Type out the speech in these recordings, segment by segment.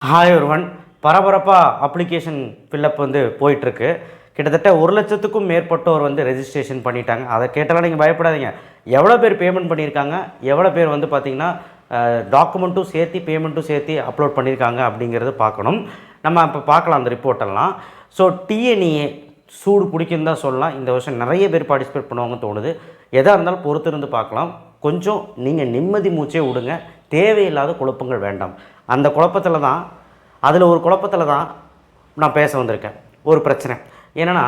Hi ஒருவன் பரபரப்பாக application fill up போயிட்டுருக்கு. கிட்டத்தட்ட 1,00,000க்கும் மேற்பட்டோர் ரெஜிஸ்ட்ரேஷன் பண்ணிட்டாங்க. அதை கேட்டாலும் நீங்கள் பயப்படாதீங்க. எவ்வளோ பேர் பேமெண்ட் பண்ணியிருக்காங்க, எவ்வளோ பேர் பார்த்தீங்கன்னா டாக்குமெண்ட்டும் சேர்த்து பேமெண்ட்டும் சேர்த்து அப்லோட் பண்ணியிருக்காங்க அப்படிங்கிறது பார்க்கணும். நம்ம இப்போ பார்க்கலாம் அந்த ரிப்போர்ட்டெல்லாம். ஸோ டிஎன்இஏ சூடு பிடிக்குன்னு தான் சொல்லலாம். இந்த வருஷம் நிறைய பேர் பார்ட்டிசிபேட் பண்ணுவாங்கன்னு தோணுது. எதாக இருந்தாலும் பொறுத்திருந்து பார்க்கலாம். கொஞ்சம் நீங்கள் நிம்மதி மூச்சே விடுங்க. தேவையில்லாத குழப்பங்கள் வேண்டாம். அந்த குழப்பத்தில் தான் ஒரு குழப்பத்தில் தான் நான் பேச வந்திருக்கேன். ஒரு பிரச்சனை என்னென்னா,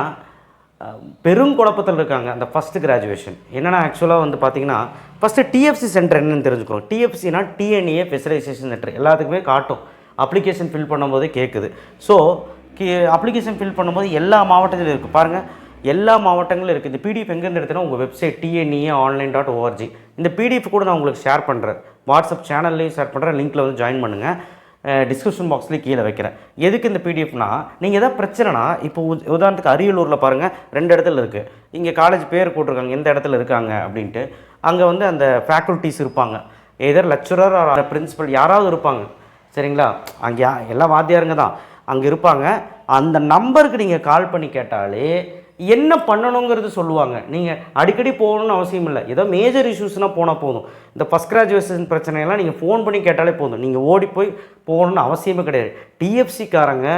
பெரும் குழப்பத்தில் இருக்காங்க அந்த ஃபஸ்ட்டு கிராஜுவேஷன். என்னென்னா ஆக்சுவலாக பார்த்தீங்கன்னா, ஃபஸ்ட்டு டிஎஃப்சி சென்டர் என்னென்னு தெரிஞ்சுக்கணும். டிஎஃப்சினா டிஎன்இஏ ஸ்பெஷலைசேஷன் சென்டர் எல்லாத்துக்குமே காட்டும். அப்ளிகேஷன் ஃபில் பண்ணும்போது கேட்குது. ஸோ அப்ளிகேஷன் ஃபில் பண்ணும்போது எல்லா மாவட்டத்திலும் இருக்குது பாருங்கள். எல்லா மாவட்டங்களும் இருக்குது. இந்த பிடிஎஃப் எங்கேருந்து எடுத்தனா உங்கள் வெப்சைட் tnea.online.org. இந்த பிடிஎஃப் கூட நான் உங்களுக்கு ஷேர் பண்ணுறேன். வாட்ஸ்அப் சேனல்லையும் ஷேர் பண்ணுறேன். லிங்க்கில் ஜாயின் பண்ணுங்கள். டிஸ்கிரிப்ஷன் பாக்ஸ்லேயும் கீழே வைக்கிறேன். எதுக்கு இந்த பிடிஎஃப்னா, நீங்கள் எதாவது பிரச்சனைனா, இப்போ உதாரணத்துக்கு அரியலூரில் பாருங்கள் 2 இடத்துல இருக்குது. இங்கே காலேஜ் பேர் போட்டிருக்காங்க எந்த இடத்துல இருக்காங்க அப்படின்ட்டு. அங்கே அந்த ஃபேக்கல்ட்டிஸ் இருப்பாங்க. எதர் லெக்சரர் ஆர் பிரின்சிபல் யாராவது இருப்பாங்க. சரிங்களா? அங்கே எல்லாம் வாத்தியாருங்க தான் அங்கே இருப்பாங்க. அந்த நம்பருக்கு நீங்கள் கால் பண்ணி கேட்டாலே என்ன பண்ணணுங்கிறது சொல்லுவாங்க. நீங்கள் அடிக்கடி போகணுன்னு அவசியம் இல்லை. ஏதோ மேஜர் இஷ்யூஸ்னால் போனால் போதும். இந்த ஃபஸ்ட் கிராஜுவேஷன் பிரச்சனையெல்லாம் நீங்கள் ஃபோன் பண்ணி கேட்டாலே போதும். நீங்கள் ஓடி போய் போகணுன்னு அவசியமே கிடையாது. டிஎஃப்சிக்காரங்க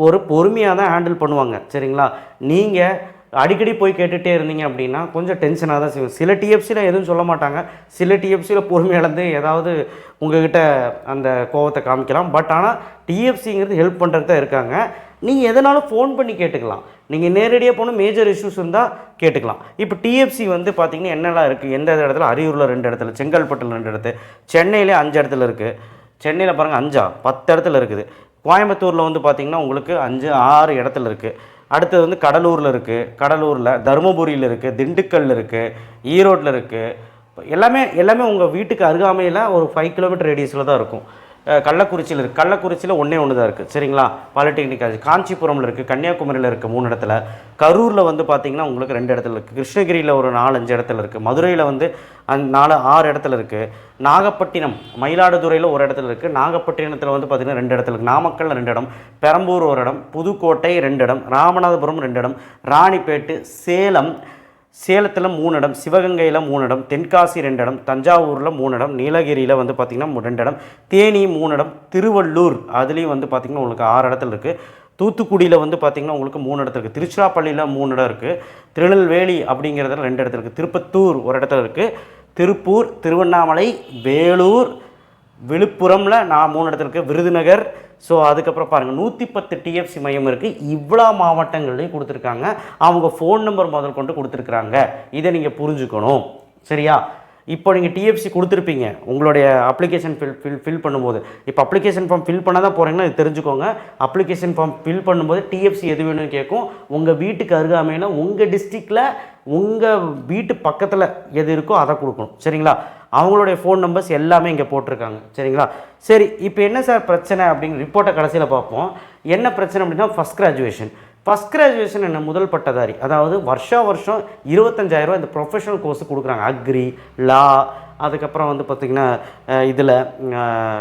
ஒரு பொறுமையாக தான் ஹேண்டில் பண்ணுவாங்க. சரிங்களா? நீங்கள் அடிக்கடி போய் கேட்டுகிட்டே இருந்தீங்க அப்படின்னா கொஞ்சம் டென்ஷனாக தான் செய்வோம். சில டிஎஃப்சியில் எதுவும் சொல்ல மாட்டாங்க. சில டிஎஃப்சியில் பொறுமை இழந்து ஏதாவது உங்கள்கிட்ட அந்த கோவத்தை காமிக்கலாம். பட் ஆனால் டிஎஃப்சிங்கிறது ஹெல்ப் பண்ணுறதுக்கு தான் இருக்காங்க. நீங்கள் எதனாலும் ஃபோன் பண்ணி கேட்டுக்கலாம். நீங்கள் நேரடியாக போகணும், மேஜர் இஷ்யூஸ் இருந்தால் கேட்டுக்கலாம். இப்போ டிஎஃப்சி பார்த்தீங்கன்னா என்னெல்லாம் இருக்குது, எந்த இடத்துல, அரியூரில் 2 இடத்துல, செங்கல்பட்டில் 2 இடத்துல, சென்னையிலே 5 இடத்துல இருக்குது. சென்னையில் பாருங்கள் 5 10 இடத்துல இருக்குது. கோயம்புத்தூரில் பார்த்தீங்கன்னா உங்களுக்கு 5 6 இடத்துல இருக்குது. அடுத்தது கடலூரில் இருக்குது, கடலூரில் தருமபுரியில் இருக்குது, திண்டுக்கல்லில் இருக்குது, ஈரோட்டில் இருக்குது. எல்லாமே உங்கள் வீட்டுக்கு அருகாமையில் ஒரு 5 கிலோமீட்டர் ரேடியஸில் தான் இருக்கும். கள்ளக்குறிச்சியில் இருக்குது. கள்ளக்குறிச்சியில் ஒன்று தான் இருக்குது. சரிங்களா? Polytechnic college. காஞ்சிபுரமில் இருக்குது, கன்னியாகுமரியில் இருக்குது 3 இடத்துல. கரூரில் பார்த்தீங்கன்னா உங்களுக்கு 2 இடத்துல இருக்குது. கிருஷ்ணகிரியில் ஒரு 4-5 இடத்துல இருக்குது. மதுரையில் 4-6 இடத்துல இருக்குது. நாகப்பட்டினம் மயிலாடுதுறையில் 1 இடத்துல இருக்குது. நாகப்பட்டினத்தில் பார்த்தீங்கன்னா 2 இடத்துல இருக்குது. நாமக்கல் 2 இடம், பெரம்பூர் 1 இடம், புதுக்கோட்டை 2 இடம், ராமநாதபுரம் 2 இடம், ராணிப்பேட்டு, சேலத்தில் 3 இடம், சிவகங்கையில் 3 இடம், தென்காசி 2 இடம், தஞ்சாவூரில் 3 இடம், நீலகிரியில் பார்த்திங்கன்னா 2 இடம், தேனி 3 இடம், திருவள்ளூர் அதுலேயும் பார்த்திங்கன்னா உங்களுக்கு 6 இடத்துல இருக்குது. தூத்துக்குடியில் பார்த்திங்கன்னா உங்களுக்கு 3 இடத்துல இருக்குது. திருச்சிராப்பள்ளியில் 3 இடம் இருக்குது. திருநெல்வேலி அப்படிங்கிறதுல 2 இடத்துல இருக்குது. திருப்பத்தூர் 1 இடத்துல இருக்குது. திருப்பூர், திருவண்ணாமலை, வேலூர், விழுப்புரமில் 3 இடத்துல இருக்குது. விருதுநகர். ஸோ அதுக்கப்புறம் பாருங்கள் 110 டிஎஃப்சி மையம் இருக்குது. இவ்வளோ மாவட்டங்கள்லையும் கொடுத்துருக்காங்க. அவங்க ஃபோன் நம்பர் முதல் கொண்டு கொடுத்துருக்குறாங்க. இதை நீங்கள் புரிஞ்சுக்கணும். சரியா? இப்போ நீங்கள் டிஎஃப்சி கொடுத்துருப்பீங்க உங்களுடைய அப்ளிகேஷன் ஃபில் பண்ணும்போது. இப்போ அப்ளிகேஷன் ஃபார்ம் ஃபில் பண்ண தான் போகிறீங்கன்னா இது தெரிஞ்சுக்கோங்க. அப்ளிகேஷன் ஃபார்ம் ஃபில் பண்ணும்போது டிஎஃப்சி எது வேணும்னு கேட்கும். உங்கள் வீட்டுக்கு அருகாமையில் உங்கள் டிஸ்ட்ரிக்டில் உங்கள் வீட்டு பக்கத்தில் எது இருக்கோ அதை கொடுக்கணும். சரிங்களா? அவங்களுடைய ஃபோன் நம்பர்ஸ் எல்லாமே இங்கே போட்டிருக்காங்க. சரிங்களா? சரி, இப்போ என்ன சார் பிரச்சனை அப்படிங்கிற ரிப்போர்ட்டை கடைசியில் பார்ப்போம். என்ன பிரச்சனை அப்படின்னா ஃபஸ்ட் கிராஜுவேஷன் என்ன, முதல் பட்டதாரி, அதாவது வருஷம் 25,000 இந்த ப்ரொஃபஷனல் கோர்ஸு கொடுக்குறாங்க. அக்ரி, லா, அதுக்கப்புறம் பார்த்திங்கன்னா இதில்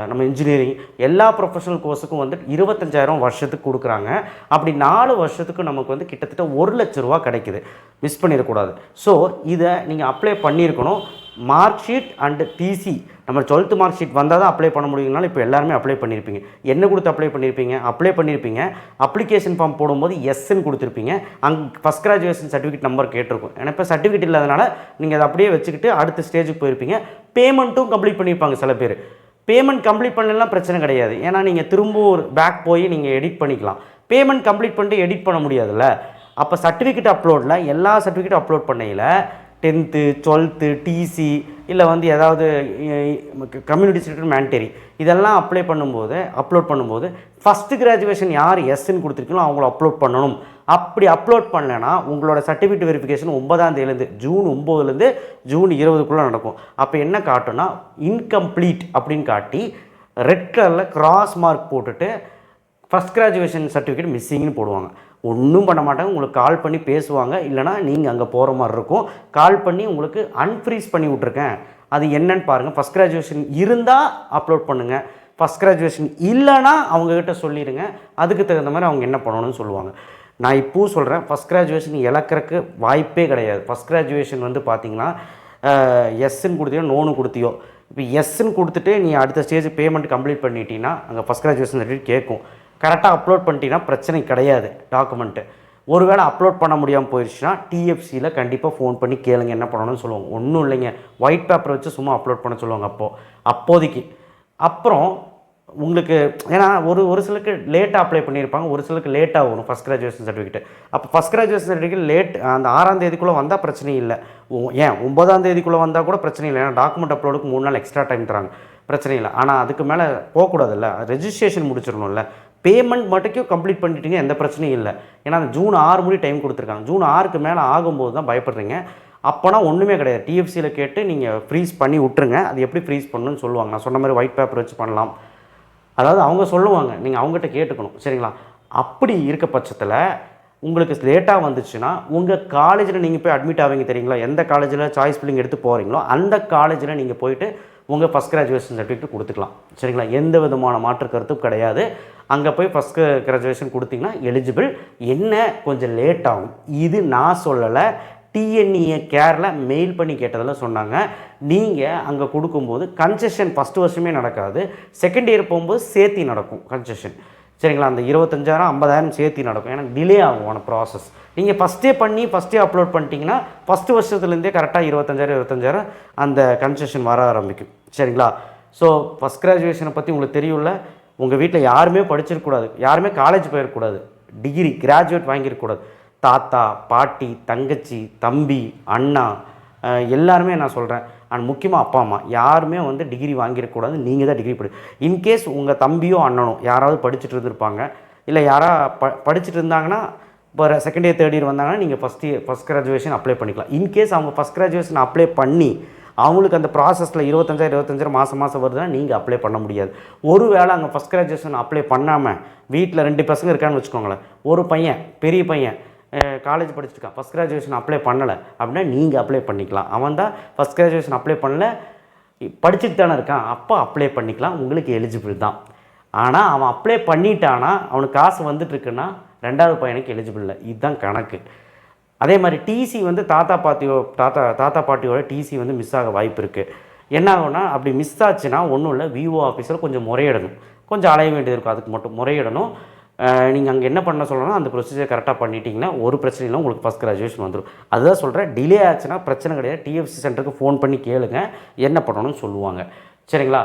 நம்ம இன்ஜினியரிங் எல்லா ப்ரொஃபஷனல் கோர்ஸுக்கும் 25,000 வருஷத்துக்கு கொடுக்குறாங்க. அப்படி 4 வருஷத்துக்கு நமக்கு கிட்டத்தட்ட 1,00,000 ரூபா கிடைக்குது. மிஸ் பண்ணிடக்கூடாது. ஸோ இதை நீங்கள் அப்ளை பண்ணியிருக்கணும். மார்க் ஷீட் அண்டு டிசி, நம்ம 12th மார்க் ஷீட் வந்தால் தான் அப்ளை பண்ண முடியுங்கனால இப்போ எல்லாருமே அப்ளை பண்ணியிருப்பீங்க. என்ன கொடுத்து அப்ளை பண்ணியிருப்பீங்க. அப்ளிகேஷன் ஃபார்ம் போடும்போது எஸ்ன்னு கொடுத்துருப்பீங்க. ஃபஸ்ட் கிராஜுவேஷன் சர்டிஃபிகேட் நம்பர் கேட்டிருக்கும். ஏன்னா இப்போ சர்டிஃபிகேட் இல்லாதனால நீங்கள் அதை அப்படியே வச்சுக்கிட்டு அடுத்த ஸ்டேஜுக்கு போயிருப்பீங்க. பேமெண்ட்டும் கம்ப்ளீட் பண்ணியிருப்பாங்க சில பேர். பேமெண்ட் கம்ப்ளீட் பண்ணலாம் பிரச்சனை கிடையாது. ஏன்னா நீங்கள் திரும்ப ஒரு பேக் போய் நீங்கள் எடிட் பண்ணிக்கலாம். பேமெண்ட் கம்ப்ளீட் பண்ணிட்டு எடிட் பண்ண முடியாதுல்ல. அப்போ சர்டிஃபிகேட் அப்லோடில் எல்லா சர்டிஃபிகேட்டும் அப்லோட் பண்ணையில் 10th 12th டிசி இல்லை ஏதாவது கம்யூனிட்டி சர்டிஃபிகேட் மேண்டரி இதெல்லாம் அப்லோட் பண்ணும்போது ஃபஸ்ட்டு கிராஜுவேஷன் யார் எஸ்ன்னு கொடுத்துருக்கீங்களோ அவங்கள அப்லோட் பண்ணணும். அப்படி அப்லோட் பண்ணலைன்னா உங்களோட சர்டிஃபிகேட் வெரிஃபிகேஷன் 9ஆம் தேதியிலேருந்து ஜூன் 9லேருந்து ஜூன் 20க்குள்ளே நடக்கும். அப்போ என்ன காட்டும்னா இன்கம்ப்ளீட் அப்படின்னு காட்டி ரெட் கலரில் கிராஸ் மார்க் போட்டுட்டு ஃபஸ்ட் கிராஜுவேஷன் சர்டிஃபிகேட் மிஸ்ஸிங்னு போடுவாங்க. ஒன்றும் பண்ண மாட்டாங்க. உங்களுக்கு கால் பண்ணி பேசுவாங்க. இல்லைனா நீங்கள் அங்கே போகிற மாதிரி இருக்கும். கால் பண்ணி உங்களுக்கு அன்ஃப்ரீஸ் பண்ணி விட்ருக்கேன், அது என்னன்னு பாருங்கள். ஃபஸ்ட் கிராஜுவேஷன் இருந்தால் அப்லோட் பண்ணுங்கள். ஃபஸ்ட் கிராஜுவேஷன் இல்லைன்னா அவங்கக்கிட்ட சொல்லிடுங்க, அதுக்கு தகுந்த மாதிரி அவங்க என்ன பண்ணணும்னு சொல்லுவாங்க. நான் இப்போவும் சொல்கிறேன், ஃபஸ்ட் கிராஜுவேஷன் இழக்கிறதுக்கு வாய்ப்பே கிடையாது. ஃபஸ்ட் கிராஜுவேஷன் வந்து பார்த்திங்கன்னா எஸ்ன்னு கொடுத்தியோ நோன்னு கொடுத்தியோ, இப்போ எஸ்ன்னு கொடுத்துட்டு நீ அடுத்த ஸ்டேஜ் பேமெண்ட் கம்ப்ளீட் பண்ணிட்டீங்கன்னா அங்கே ஃபஸ்ட் கிராஜுவேஷன் சர்டிஃபிகேட் கேட்கும். கரெக்டாக அப்லோட் பண்ணிட்டீங்கன்னா பிரச்சனை கிடையாது டாக்குமெண்ட்டு. ஒருவேளை அப்லோட் பண்ண முடியாமல் போயிடுச்சுன்னா டிஎஃப்சியில் கண்டிப்பாக ஃபோன் பண்ணி கேளுங்க என்ன பண்ணணும்னு சொல்லுவாங்க. ஒன்றும் இல்லைங்க, ஒயிட் பேப்பர் வச்சு சும்மா அப்லோட் பண்ண சொல்லுவாங்க அப்போதைக்கு. அப்புறம் உங்களுக்கு ஏன்னா ஒரு சிலருக்கு லேட்டாக அப்ளை பண்ணியிருப்பாங்க, ஒரு சிலருக்கு லேட்டாக வரும் ஃபஸ்ட் கிராஜுவேஷன் சர்டிஃபிகேட். அப்போ ஃபஸ்ட் கிராஜுவேஷன் சர்டிஃபிகேட் லேட் அந்த 6ஆம் தேதிக்குள்ளே வந்தால் பிரச்சனை இல்லை. ஏன் 9ஆம் தேதிக்குள்ளே வந்தால் கூட பிரச்சனை இல்லை. ஏன்னா டாக்குமெண்ட் அப்லோடுக்கு 3 நாள் எக்ஸ்ட்ரா டைம் தராங்க, பிரச்சனை இல்லை. ஆனால் அதுக்கு மேலே போகக்கூடாதுல்ல, ரெஜிஸ்ட்ரேஷன் முடிச்சிடணும்ல. பேமெண்ட் மட்டும் கம்ப்ளீட் பண்ணிட்டீங்க, எந்த பிரச்சனையும் இல்லை. ஏன்னா அந்த ஜூன் 6 முடி டைம் கொடுத்துருக்காங்க. ஜூன் 6க்கு மேலே ஆகும்போது தான் பயப்படுறீங்க. அப்போனா ஒன்றுமே கிடையாது, டிஎஃப்சியில் கேட்டு நீங்கள் ஃப்ரீஸ் பண்ணி விட்டுருங்க. அது எப்படி ஃப்ரீஸ் பண்ணணும்னு சொல்லுவாங்க. நான் சொன்ன மாதிரி ஒயிட் பேப்பர் வச்சு பண்ணலாம், அதாவது அவங்க சொல்லுவாங்க, நீங்கள் அவங்ககிட்ட கேட்டுக்கணும், சரிங்களா? அப்படி இருக்க பட்சத்தில் உங்களுக்கு லேட்டாக வந்துச்சுன்னா உங்கள் காலேஜில் நீங்கள் போய் அட்மிட் ஆவீங்க தெரியுங்களா? எந்த காலேஜில் சாய்ஸ் ஃபில்லிங் எடுத்து போகிறீங்களோ அந்த காலேஜில் நீங்கள் போயிட்டு உங்கள் ஃபஸ்ட் கிராஜுவேஷன் சர்டிஃபிகேட் கொடுத்துக்கலாம், சரிங்களா? எந்த விதமான மாற்று கருத்தும் கிடையாது. அங்கே போய் ஃபஸ்ட் கிராஜுவேஷன் கொடுத்தீங்கன்னா எலிஜிபிள். என்ன கொஞ்சம் லேட் ஆகும், இது நான் சொல்லலை, டிஎன்இஏ கேரில் மெயில் பண்ணி கேட்டதில் சொன்னாங்க. நீங்கள் அங்கே கொடுக்கும்போது கன்செஷன் ஃபஸ்ட்டு வருஷமே நடக்காது, செகண்ட் இயர் போகும்போது சேர்த்தி நடக்கும் கன்செஷன், சரிங்களா? அந்த 25,000 50,000 சேர்த்தி நடக்கும். ஏன்னா டிலே ஆகும் ப்ராசஸ். நீங்கள் ஃபஸ்ட்டே அப்லோட் பண்ணிட்டீங்கன்னா ஃபஸ்ட்டு வருஷத்துலேருந்தே கரெக்டாக 25,000 அந்த கன்செஷன் வர ஆரம்பிக்கும், சரிங்களா? ஸோ ஃபஸ்ட் கிராஜுவேஷனை பற்றி உங்களுக்கு தெரியும்ல. உங்கள் வீட்டில் யாருமே படிச்சிருக்கக்கூடாது, யாருமே காலேஜ் போயிருக்கக்கூடாது, டிகிரி கிராஜுவேட் வாங்கியிருக்கக்கூடாது. தாத்தா பாட்டி தங்கச்சி தம்பி அண்ணா எல்லாருமே நான் சொல்கிறேன், அண்ட் முக்கியமாக அப்பா அம்மா யாருமே வந்து டிகிரி வாங்கியிருக்கக்கூடாது. நீங்கள் தான் டிகிரி இன்கேஸ் உங்கள் தம்பியோ அண்ணனோ யாராவது படிச்சுட்டு இருந்திருப்பாங்க, இல்லை படிச்சுட்டு இருந்தாங்கன்னா இப்போ செகண்ட் இயர் தேர்ட் இயர் வந்தாங்கன்னா நீங்கள் ஃபஸ்ட் கிராஜுவேஷன் அப்ளை பண்ணிக்கலாம். இன்கேஸ் அவங்க ஃபஸ்ட் கிராஜுவேஷன் அப்ளை பண்ணி அவங்களுக்கு அந்த ப்ராசஸில் 25,000 மாதம் வருதுன்னா நீங்கள் அப்ளை பண்ண முடியாது. ஒரு வேளை அங்கே ஃபஸ்ட் கிராஜுவேஷன் அப்ளை பண்ணாமல் வீட்டில் 2 பசங்க இருக்கான்னு வச்சுக்கோங்களேன், ஒரு பையன் பெரிய பையன் காலேஜ் படிச்சுருக்கான், ஃபஸ்ட் கிராஜுவேஷன் அப்ளை பண்ணலை அப்படின்னா நீங்கள் அப்ளை பண்ணிக்கலாம். அவன் தான் ஃபஸ்ட் கிராஜுவேஷன் அப்ளை பண்ணல, படிச்சுட்டு தானே இருக்கான், அப்போ அப்ளை பண்ணிக்கலாம், உங்களுக்கு எலிஜிபிள் தான். ஆனால் அவன் அப்ளை பண்ணிட்டானா அவனுக்கு காசு வந்துட்டுருக்குன்னா 2வது பையனுக்கு எலிஜிபிள் இல்லை. இதுதான் கணக்கு. அதே மாதிரி டிசி வந்து தாத்தா பாட்டியோட டிசி வந்து மிஸ் ஆக வாய்ப்பு இருக்குது. என்ன ஆகும்னா அப்படி மிஸ் ஆச்சுன்னா ஒன்றும் இல்லை, விஓ ஆஃபீஸில் கொஞ்சம் முறையிடணும், கொஞ்சம் அலைய வேண்டியது இருக்கும், அதுக்கு மட்டும் முறையிடணும். நீங்கள் அங்கே என்ன பண்ண சொல்லணும், அந்த ப்ரொசீஜர் கரெக்டாக பண்ணிட்டீங்கன்னா ஒரு பிரச்சனை இல்லை, உங்களுக்கு ஃபஸ்ட் கிராஜுவேஷன் வந்துடும். அதுதான் சொல்கிறேன், டிலே ஆச்சுன்னா பிரச்சனை கிடையாது, டிஎஃப்சி சென்டருக்கு ஃபோன் பண்ணி கேளுங்க என்ன பண்ணணும்னு சொல்லுவாங்க, சரிங்களா?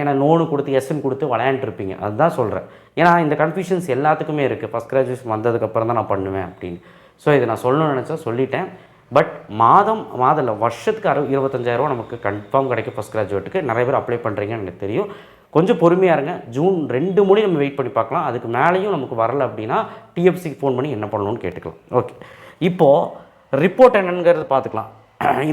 ஏன்னா நோனு கொடுத்து எஸ்ன்னு கொடுத்து விளையாண்டுருப்பீங்க, அதுதான் சொல்கிறேன். ஏன்னா இந்த கன்ஃபியூஷன்ஸ் எல்லாத்துக்குமே இருக்குது, ஃபஸ்ட் கிராஜுவேஷன் வந்ததுக்கப்புறம் தான் நான் பண்ணுவேன் அப்படின்னு. ஸோ இதை நான் சொல்லணும்னு நினச்சா சொல்லிட்டேன். பட் மாதம் இல்லை, வருஷத்துக்கு 25,000 நமக்கு கன்ஃபார்ம் கிடைக்கும் ஃபஸ்ட் கிராஜுவேட்டுக்கு. நிறைய பேர் அப்ளை பண்ணுறீங்கன்னு எனக்கு தெரியும். கொஞ்சம் பொறுமையாக இருங்க, ஜூன் 2 முடி நம்ம வெயிட் பண்ணி பார்க்கலாம். அதுக்கு மேலேயும் நமக்கு வரலை அப்படின்னா டிஎஃப்சிக்கு ஃபோன் பண்ணி என்ன பண்ணணும்னு கேட்டுக்கலாம். ஓகே, இப்போது ரிப்போர்ட் என்னங்கிறது பார்த்துக்கலாம்.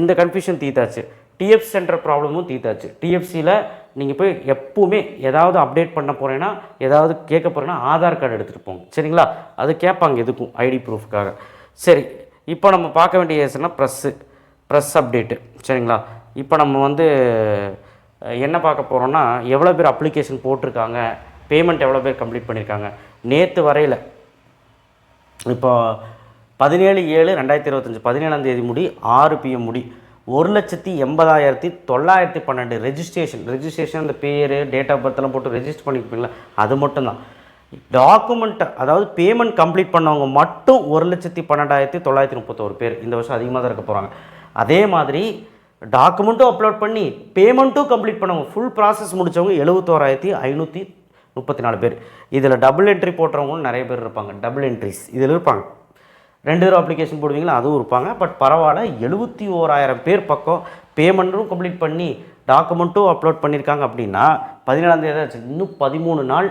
இந்த கன்ஃபியூஷன் தீர்த்தாச்சு, டிஎஃப்சி சென்டர் ப்ராப்ளமும் தீர்த்தாச்சு. டிஎஃப்சியில் நீங்கள் போய் எப்பவுமே ஏதாவது அப்டேட் பண்ண போகிறேன்னா, ஏதாவது கேட்க போகிறேன்னா ஆதார் கார்டு எடுத்துகிட்டு போங்க, சரிங்களா? அது கேட்பாங்க எதுக்கும், ஐடி ப்ரூஃப்காக. சரி, இப்போ நம்ம பார்க்க வேண்டிய ஏசுனா ப்ரெஸ் அப்டேட்டு, சரிங்களா? இப்போ நம்ம வந்து என்ன பார்க்க போகிறோன்னா, எவ்வளோ பேர் அப்ளிகேஷன் போட்டிருக்காங்க, பேமெண்ட் எவ்வளோ பேர் கம்ப்ளீட் பண்ணியிருக்காங்க. நேற்று வரையில் இப்போ 17/7/2025 17ஆம் தேதி முடி 6 PM முடி 1,80,912 ரெஜிஸ்ட்ரேஷன் அந்த பேர் டேட் ஆஃப் பர்த்லாம் போட்டு ரெஜிஸ்டர் பண்ணியிருப்பீங்களா, அது மட்டும்தான். டாக்குமெண்ட் அதாவது பேமெண்ட் கம்ப்ளீட் பண்ணவங்க மட்டும் 1,12,931 பேர் இந்த வருஷம் அதிகமாக தான் இருக்க போகிறாங்க. அதே மாதிரி டாக்குமெண்ட்டும் அப்லோட் பண்ணி பேமெண்ட்டும் கம்ப்ளீட் பண்ணவங்க, ஃபுல் ப்ராசஸ் முடித்தவங்க 71,534 பேர். இதில் டபுள் என்ட்ரி போட்டுறவங்களும் நிறைய பேர் இருப்பாங்க. டபுள் என்ட்ரிஸ் இதில் இருப்பாங்க. 2 தடவை அப்ளிகேஷன் போடுவீங்களா, அதுவும் இருப்பாங்க. பட் பரவாயில்ல, 71,000 பேர் பக்கம் பேமெண்ட்டும் கம்ப்ளீட் பண்ணி டாக்குமெண்ட்டும் அப்லோட் பண்ணியிருக்காங்க அப்படின்னா 17ஆம் தேதி ஆச்சு. இன்னும் 13 நாள்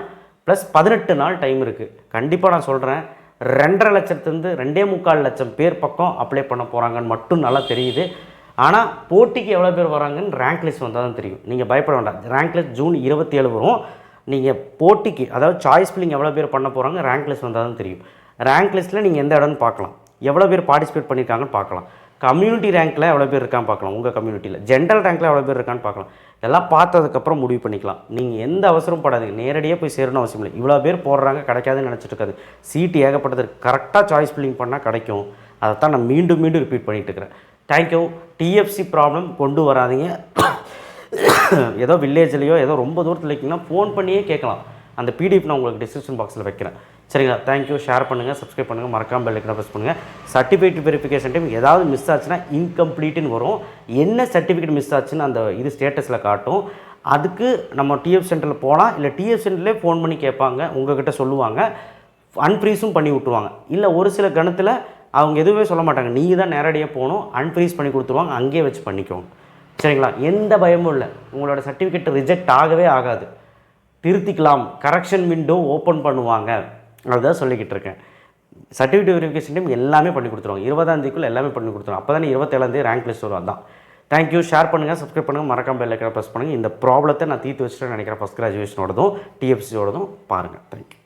ப்ளஸ் 18 நாள் டைம் இருக்குது. கண்டிப்பாக நான் சொல்கிறேன், 2.5 லட்சத்துலேருந்து 2.25 லட்சம் பேர் பக்கம் அப்ளை பண்ண போகிறாங்கன்னு மட்டும் நல்லா தெரியுது. ஆனால் போட்டிக்கு எவ்வளோ பேர் வராங்கன்னு ரேங்க் லிஸ்ட் வந்தால் தான் தெரியும். நீங்கள் பயப்பட வேண்டாம், ரேங்க் லிஸ்ட் ஜூன் 27 வரும். நீங்கள் போட்டிக்கு அதாவது சாய்ஸ் ஃபில்லிங் எவ்வளோ பேர் பண்ண போகிறாங்க ரேங்க் லிஸ்ட் வந்தால் தான் தெரியும். ரேங்க் லிஸ்ட்டில் நீங்கள் எந்த இடம்னு பார்க்கலாம், எவ்வளோ பேர் பார்ட்டிசிபேட் பண்ணியிருக்காங்கன்னு பார்க்கலாம். கம்யூனிட்டி ரேங்க்கில் எவ்வளோ பேர் இருக்கான்னு பார்க்கலாம், உங்கள் கம்யூனிட்டியில். ஜென்ரல் ரேங்க்கில் எவ்வளோ பேர் இருக்கான்னு பார்க்கலாம். எல்லாம் பார்த்ததுக்கப்புறம் முடிவு பண்ணிக்கலாம். நீங்கள் எந்த அவசரமும் படாதீங்க, நேரடியாக போய் சேரணும் அவசியம் இல்லை. இவ்வளோ பேர் போடுறாங்க கிடைக்காதுன்னு நினச்சிட்டு இருக்காது. சீட்டு ஏகப்பட்டது கரெக்டாக சாய்ஸ் ஃபில்லிங் பண்ணால் கிடைக்கும். அதைத்தான் நான் மீண்டும் மீண்டும் ரிப்பீட் பண்ணிகிட்டு இருக்கிறேன். தேங்க்யூ. டிஎஃப்சி ப்ராப்ளம் கொண்டு வராதிங்க. ஏதோ வில்லேஜ்லேயோ ஏதோ ரொம்ப தூரத்தில் இருக்கீங்கன்னா ஃபோன் பண்ணியே கேட்கலாம். அந்த பிடிஎஃப் நான் உங்களுக்கு டிஸ்கிரிப்ஷன் பாக்ஸில் வைக்கிறேன். சரிங்களா? தேங்க்யூ. ஷேர் பண்ணுங்கள், சப்ஸ்கிரைப் பண்ணுங்கள், மறக்காமல் பெல் ஐக்கானை ப்ரெஸ் பண்ணுங்கள். சர்டிஃபிகேட் வெரிஃபிகேஷன் டைம் ஏதாவது மிஸ் ஆச்சுன்னா இன்கம்ப்ளீட்டுன்னு வரும். என்ன சர்டிஃபிகேட் மிஸ் ஆச்சுன்னு அந்த இது ஸ்டேட்டஸில் காட்டும். அதுக்கு நம்ம டிஎஃப் சென்டரில் போகலாம், இல்லை டிஎஃப் சென்டர்லேயே ஃபோன் பண்ணி கேட்பாங்க, உங்கள்கிட்ட சொல்லுவாங்க, அன்ஃப்ரீஸும் பண்ணி விட்ருவாங்க. இல்லை ஒரு சில கணத்தில் அவங்க எதுவுமே சொல்ல மாட்டாங்க, நீங்கள் தான் நேரடியாக போகணும், அன்ஃப்ரீஸ் பண்ணி கொடுத்துருவாங்க, அங்கேயே வச்சு பண்ணிக்கோங்க. சரிங்களா? எந்த பயமும் இல்லை. உங்களோட சர்டிஃபிகேட் ரிஜெக்ட் ஆகவே ஆகாது. திருத்திக்கலாம், கரெக்ஷன் விண்டோ ஓப்பன் பண்ணுவாங்க. அதுதான் சொல்லிக்கிட்டு இருக்கேன். சர்டிஃபிகேட் வெரிஃபிகேஷன் டைம் எல்லாமே பண்ணி கொடுத்துருவாங்க. 20ஆம் தேதிக்குள்ளே எல்லாமே பண்ணி கொடுத்துருவாங்க. அப்போ தானே 27ஆம் தேதி ரேங்க் லிஸ்ட் வரும். அதான். தேங்க்யூ. ஷேர் பண்ணுங்கள், சப்ஸ்கிரைப் பண்ணுங்கள், மறக்காம பெல் ஐக்கானை ப்ரெஸ் பண்ணுங்கள். இந்த ப்ராப்ளத்தை நான் தீர்த்து வச்சுட்டு நினைக்கிறேன். ஃபஸ்ட் கிராஜுவேஷனோடதும் டிஎஃப்சியோடதும் பாருங்கள். தேங்க்யூ.